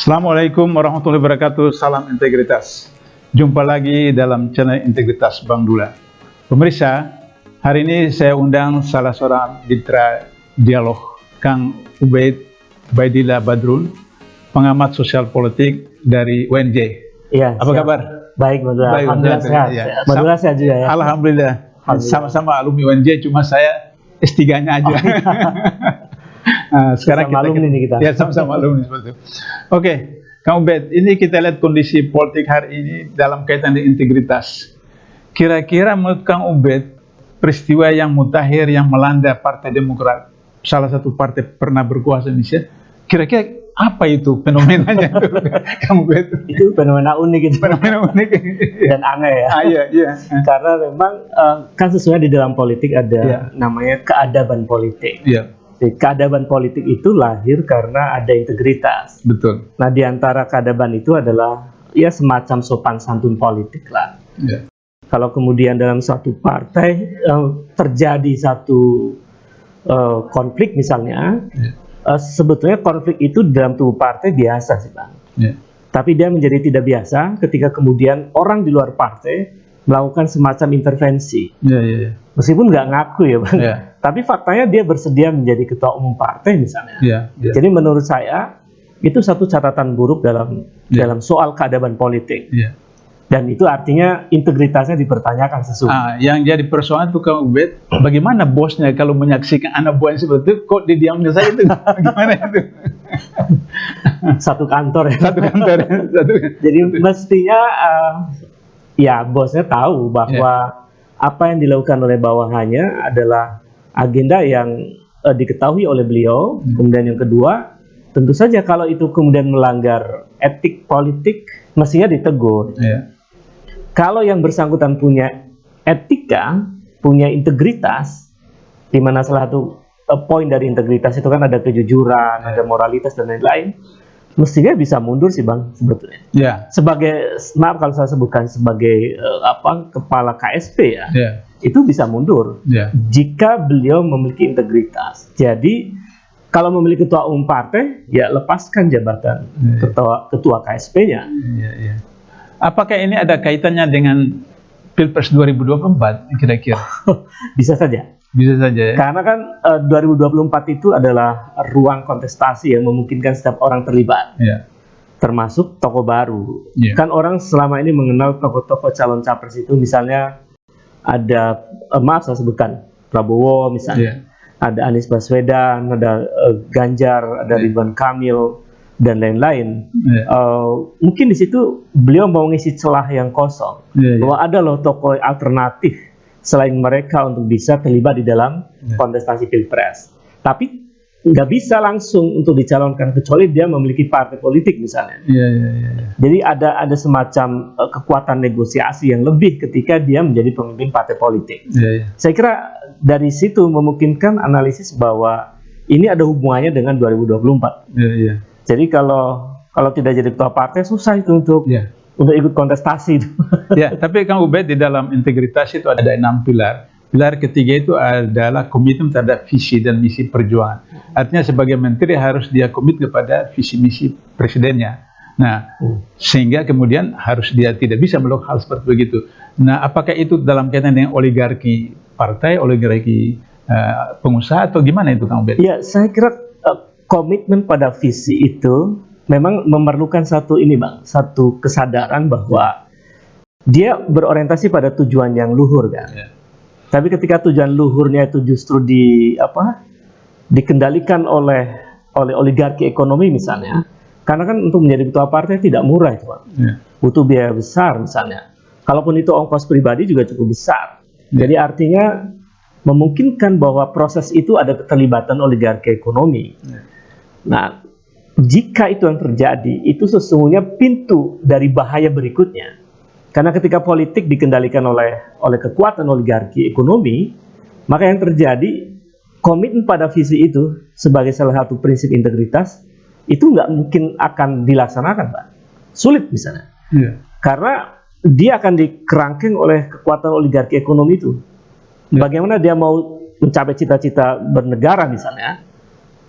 Assalamualaikum warahmatullahi wabarakatuh. Salam integritas. Jumpa lagi dalam channel Integritas Bang Dula. Pemirsa, hari ini saya undang salah seorang mitra dialog, Kang Ubaid Baidillah Badrun, pengamat sosial politik dari UNJ. Iya. Apa kabar? Baik, Bang Dula. Alhamdulillah sehat. Ya. Bang Dula sehat juga ya. Alhamdulillah. Sama-sama alumni UNJ, cuma saya S3-nya aja. Nah, sekarang sama alumni nih kita. Ya, sama-sama alumni seperti itu. Oke, Kang Ubed, ini kita lihat kondisi politik hari ini dalam kaitan dengan integritas. Kira-kira menurut Kang Ubed, peristiwa yang mutakhir yang melanda Partai Demokrat, salah satu partai pernah berkuasa di Indonesia, kira-kira apa itu fenomenanya itu, Kang Ubed? Itu fenomena unik itu. Fenomena unik dan aneh ya. Iya. Karena memang kan sesuai di dalam politik ada namanya keadaban politik. Iya. Keadaban politik itu lahir karena ada integritas. Betul. Nah, di antara keadaban itu adalah ya semacam sopan santun politik lah. Iya. Kalau kemudian dalam suatu partai terjadi satu konflik misalnya, sebetulnya konflik itu dalam tubuh partai biasa sih, Bang. Iya. Tapi dia menjadi tidak biasa ketika kemudian orang di luar partai melakukan semacam intervensi. Iya. Meskipun nggak ngaku ya, Bang. Iya. Tapi faktanya dia bersedia menjadi ketua umum partai misalnya. Iya. Jadi menurut saya itu satu catatan buruk dalam soal keadaban politik. Iya. Dan itu artinya integritasnya dipertanyakan sesungguhnya. Yang jadi persoalan itu Kang Ubed, bagaimana bosnya kalau menyaksikan anak buahnya seperti itu, kok didiamnya saja itu? Gimana itu? Satu kantor ya. Satu kantor. Jadi mestinya ya bosnya tahu bahwa apa yang dilakukan oleh bawahannya adalah agenda yang diketahui oleh beliau. Kemudian yang kedua, tentu saja kalau itu kemudian melanggar etik politik, mestinya ditegur. Kalau yang bersangkutan punya etika, punya integritas, di mana salah satu poin dari integritas itu kan ada kejujuran, ada moralitas dan lain-lain, mestinya bisa mundur sih, Bang, sebetulnya. Sebagai, maaf kalau saya sebutkan sebagai kepala KSP ya, itu bisa mundur jika beliau memiliki integritas. Jadi kalau memiliki ketua umum partai, ya lepaskan jabatan ketua KSP-nya. Apakah ini ada kaitannya dengan Pilpres 2024 kira-kira? Bisa saja. Bisa saja ya. Karena kan 2024 itu adalah ruang kontestasi yang memungkinkan setiap orang terlibat. Termasuk tokoh baru. Kan orang selama ini mengenal tokoh-tokoh calon capres itu, misalnya ada, maaf saya sebutkan, Prabowo misalnya, ada Anies Baswedan, ada Ganjar, ada Ridwan Kamil, dan lain-lain. Mungkin di situ beliau mau ngisi celah yang kosong, bahwa ada loh tokoh alternatif selain mereka untuk bisa terlibat di dalam kontestasi Pilpres. Tapi nggak bisa langsung untuk dicalonkan kecuali dia memiliki partai politik misalnya. Jadi ada semacam kekuatan negosiasi yang lebih ketika dia menjadi pemimpin partai politik. Saya kira dari situ memungkinkan analisis bahwa ini ada hubungannya dengan 2024. Jadi kalau tidak jadi ketua partai susah itu untuk ikut kontestasi. Tapi Kang Ubed, di dalam integritas itu ada 6 pilar. Pilar ketiga itu adalah komitmen terhadap visi dan misi perjuangan. Artinya sebagai menteri harus dia komit kepada visi misi presidennya. Nah, sehingga kemudian harus dia tidak bisa melakukan hal seperti begitu. Nah, apakah itu dalam kaitan dengan oligarki partai, oligarki pengusaha, atau gimana itu Kang Ubed? Ya, saya kira komitmen pada visi itu memang memerlukan satu satu kesadaran bahwa dia berorientasi pada tujuan yang luhur kan. Tapi ketika tujuan luhurnya itu justru dikendalikan oleh oligarki ekonomi misalnya, karena kan untuk menjadi ketua partai tidak murah itu, Pak. Butuh biaya besar misalnya. Kalaupun itu ongkos pribadi juga cukup besar. Jadi artinya memungkinkan bahwa proses itu ada keterlibatan oligarki ekonomi. Nah, jika itu yang terjadi, itu sesungguhnya pintu dari bahaya berikutnya. Karena ketika politik dikendalikan oleh kekuatan oligarki ekonomi, maka yang terjadi komitmen pada visi itu sebagai salah satu prinsip integritas itu nggak mungkin akan dilaksanakan, Pak. Sulit misalnya. Karena dia akan dikerangkeng oleh kekuatan oligarki ekonomi itu. Bagaimana dia mau mencapai cita-cita bernegara misalnya,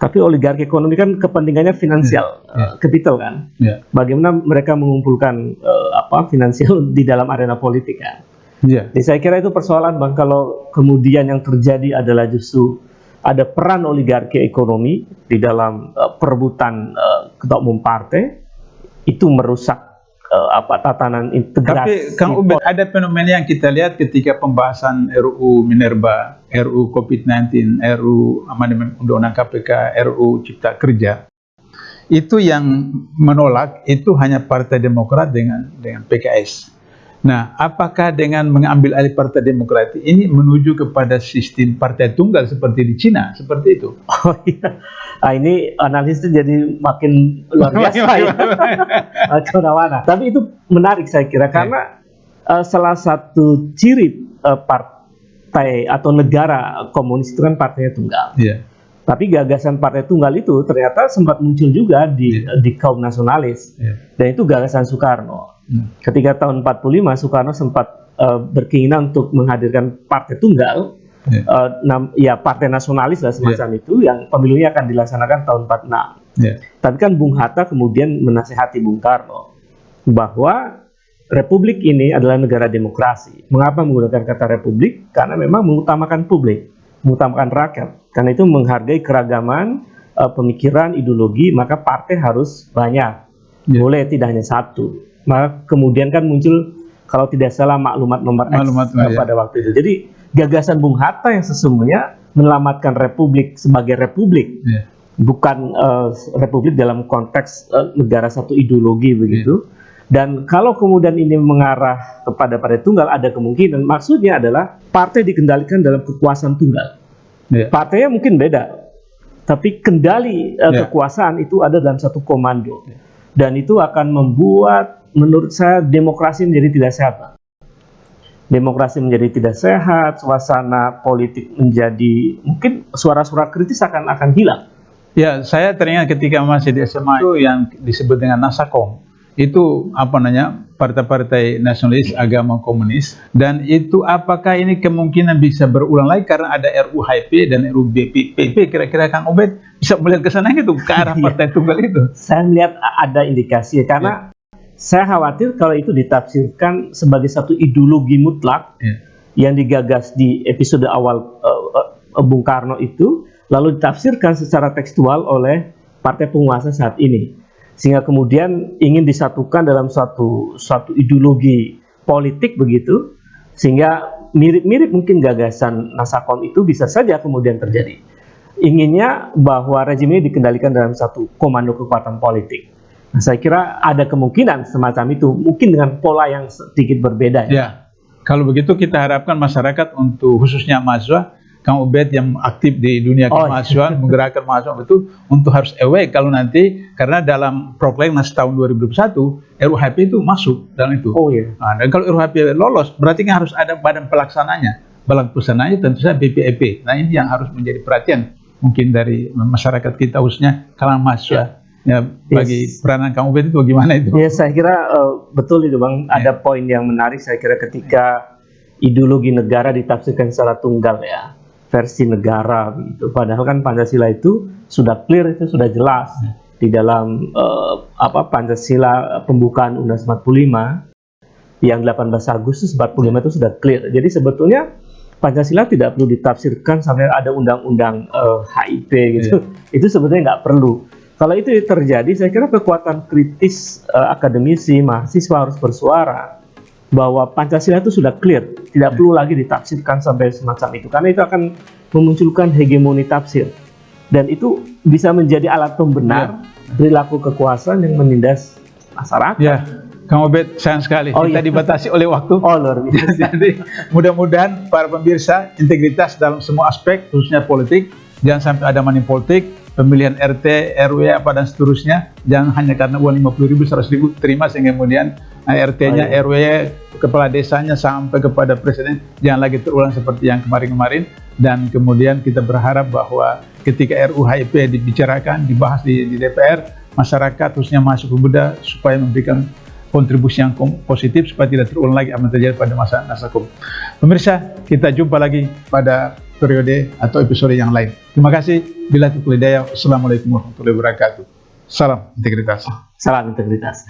Tapi oligarki ekonomi kan kepentingannya finansial, capital kan. Bagaimana mereka mengumpulkan finansial di dalam arena politik kan. Jadi saya kira itu persoalan Bang, kalau kemudian yang terjadi adalah justru ada peran oligarki ekonomi di dalam perebutan ketua umum partai, itu merusak tatanan integrasi. Tapi Kang Ubed, ada fenomena yang kita lihat ketika pembahasan RUU Minerba, RUU COVID-19, RUU Amandemen Undang-Undang KPK, RUU Cipta Kerja, itu yang menolak itu hanya Partai Demokrat dengan PKS. Nah, apakah dengan mengambil alih Partai Demokrat ini menuju kepada sistem partai tunggal seperti di Cina, seperti itu? Oh iya, ini analisnya jadi makin luar biasa ya. Tapi itu menarik saya kira, karena salah satu ciri partai atau negara komunis itu kan partainya tunggal. Tapi gagasan partai tunggal itu ternyata sempat muncul juga di kaum nasionalis, dan itu gagasan Soekarno. Ketika tahun 45 Soekarno sempat berkeinginan untuk menghadirkan partai tunggal, partai nasionalis lah semacam itu, yang pemilunya akan dilaksanakan tahun 46. Tapi kan Bung Hatta kemudian menasihati Bung Karno bahwa republik ini adalah negara demokrasi. Mengapa menggunakan kata republik? Karena memang mengutamakan publik, mengutamakan rakyat. Karena itu menghargai keragaman pemikiran, ideologi, maka partai harus banyak, boleh tidak hanya satu. Maka kemudian kan muncul, kalau tidak salah, maklumat nomor X pada waktu itu. Jadi gagasan Bung Hatta yang sesungguhnya menyelamatkan republik sebagai republik, bukan republik dalam konteks negara satu ideologi begitu. Dan kalau kemudian ini mengarah kepada partai tunggal, ada kemungkinan maksudnya adalah partai dikendalikan dalam kekuasaan tunggal. Partainya mungkin beda, tapi kendali kekuasaan itu ada dalam satu komando. Dan itu akan membuat, menurut saya, demokrasi menjadi tidak sehat. Demokrasi menjadi tidak sehat, suasana politik menjadi, mungkin suara-suara kritis akan hilang. Ya, saya teringat ketika masih di SMA itu yang disebut dengan Nasakom. Itu partai-partai nasionalis agama komunis, dan itu apakah ini kemungkinan bisa berulang lagi karena ada RUU HIP dan RUU BPP? Kira-kira Kang Ubed bisa melihat ke sana gitu, ke arah partai tunggal itu? Saya melihat ada indikasi, karena saya khawatir kalau itu ditafsirkan sebagai satu ideologi mutlak yang digagas di episode awal Bung Karno itu, lalu ditafsirkan secara tekstual oleh partai penguasa saat ini, sehingga kemudian ingin disatukan dalam suatu ideologi politik begitu, sehingga mirip-mirip mungkin gagasan Nasakom itu bisa saja kemudian terjadi. Inginnya bahwa rezim ini dikendalikan dalam satu komando kekuatan politik. Nah, saya kira ada kemungkinan semacam itu, mungkin dengan pola yang sedikit berbeda. Ya, kalau begitu kita harapkan masyarakat, untuk khususnya mahasiswa, Kang Ubed yang aktif di dunia kemahasiswaan, menggerakkan mahasiswa itu untuk harus aware kalau nanti, karena dalam Proklamasi tahun 2021 RUU HIP itu masuk dalam itu. Nah, dan kalau RUU HIP lolos, berarti kan harus ada badan pelaksananya. Badan pelaksananya tentu saja BPIP. Nah, ini yang harus menjadi perhatian mungkin dari masyarakat kita, khususnya kalangan mahasiswa. Ya, bagi peranan Kang Ubed itu bagaimana itu? Ya, saya kira betul itu Bang. Ada poin yang menarik saya kira ketika ideologi negara ditafsirkan secara tunggal ya, versi negara gitu. Padahal kan Pancasila itu sudah clear, itu sudah jelas di dalam Pancasila pembukaan Undang-Undang 45 yang 18 Agustus 45 itu sudah clear. Jadi sebetulnya Pancasila tidak perlu ditafsirkan sampai ada undang-undang HIP gitu. Itu sebetulnya nggak perlu. Kalau itu terjadi, saya kira kekuatan kritis akademisi, mahasiswa harus bersuara bahwa Pancasila itu sudah clear, tidak perlu lagi ditafsirkan sampai semacam itu, karena itu akan memunculkan hegemoni tafsir, dan itu bisa menjadi alat pembenar perilaku kekuasaan yang menindas masyarakat. Ya, Kang Ubed, sayang sekali kita dibatasi oleh waktu. Luar biasa. Jadi mudah-mudahan para pemirsa, integritas dalam semua aspek, khususnya politik, jangan sampai ada money politik. Pemilihan RT, RW, dan seterusnya, jangan hanya karena uang 50.000, 100.000 terima sehingga kemudian RT-nya, RW, kepala desanya sampai kepada presiden, jangan lagi terulang seperti yang kemarin-kemarin. Dan kemudian kita berharap bahwa ketika RUU HIP dibicarakan, dibahas di DPR, masyarakat khususnya mahasiswa muda supaya memberikan kontribusi yang positif supaya tidak terulang lagi apa yang terjadi pada masa Nasakom. Pemirsa, kita jumpa lagi pada periode atau episode yang lain. Terima kasih. Bila tuqul hidayah. Assalamualaikum warahmatullahi wabarakatuh. Salam integritas. Salam integritas.